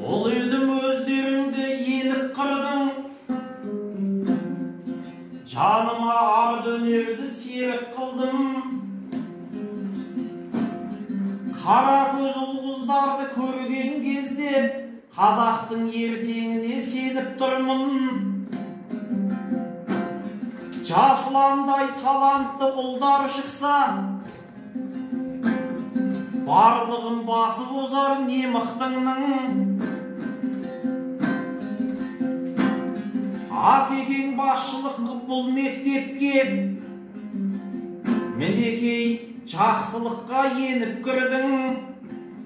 Ol eldim özlerinde yenip kırdın, canıma ar dönerdi serik kıldım. Kara göz ulguzdardı körgen gezde, Kazaktın erteğine senip durmun. Jaslanday talantlı uldar şıksa, barlığın bası bozar ne mıhtыңның. Asекең başçılık kıp bul mektepke, menekey жақсылыққа еніп кірдің.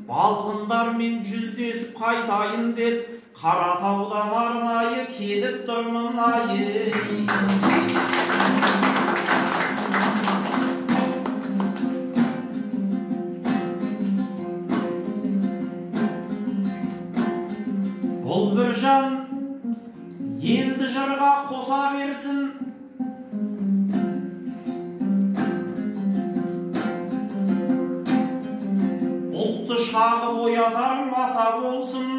Балғындармен жүздесіп қайтайын деп, Қаратаудан арнайы келіп тұрмын айы. Бұл бір жан елді жырға қоса берсін, ұлтты шағып оятар маса болсын.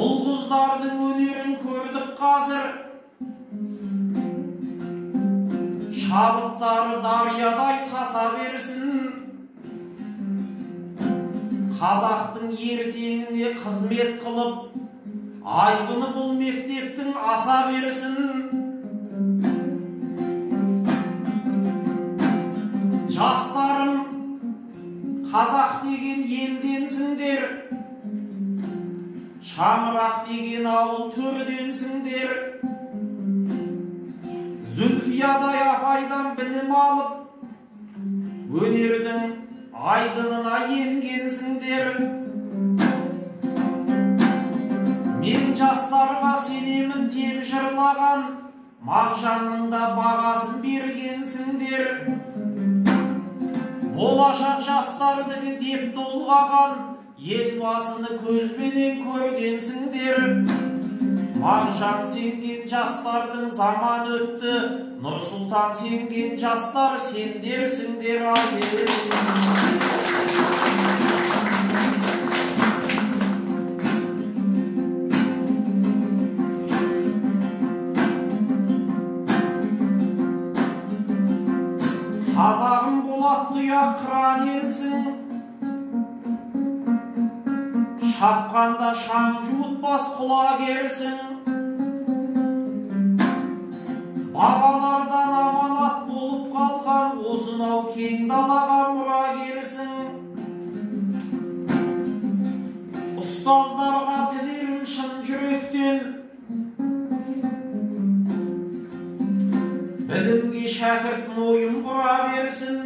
Ұл-құздардың өнерін көрдік қазір, шабыттары дариядай таса берсін. Қазақтың ертеңіне қызмет қылып, айбыны бұл мектептің аса берсін. Жастарым, қазақ деген елденсіңдер, Шаңырақ деген ауыл төрденсіңдер. Зүлфиядай апайдан білім алып, өнердің айдынына енгенсіңдер. Мен жастарға сенемін деп жырлаған, Мағжанның да бағасын бергенсіңдер. Болашақ жастардығы деп толғаған, елбасыны көзбенен көргенсіңдер. Мағжан сенген жастардың заман өтті, Нұрсұлтан сенген жастар сендерсіңдер айы. Қазағым болат тұяқ қыран елсің, шапқанда шаң жуытпас құла керсің. Бабалардан аманат болып қалған, осынау кең далаға мұра керсің. Ұстаздарға тілерім шын жүректен, білімге шәкірт мойын бұра берсін.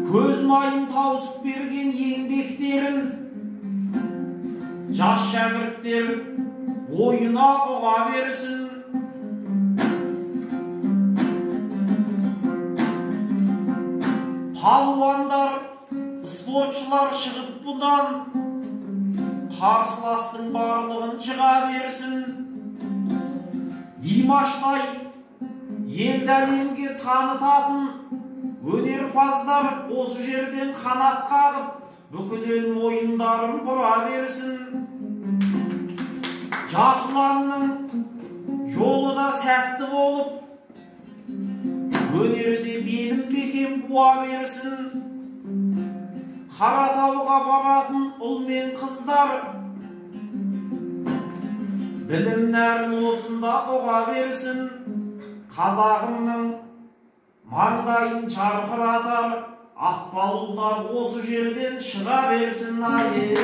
Көз майын тауысып берген еңбектерін, жас шәкірттер ойына ұға берсін. Палуандар, спортшылар шығып бұдан, қарсыластың барлығын жыға берсін. Димаштай елді әлемге танытатын өнерпаздар осы жерден қанат қағып, бүкіл мойындарын бұра берсін. Жас ұланның жолы да сәтті болып, өнерде белім бекем буа берсін. Қаратауға баратын ұл мен қыздар, білім нәрін осында ұға берсін. Қазағымның маңдайын жарқыратар, ақ балуылдар осы жерден шыға берсін айы.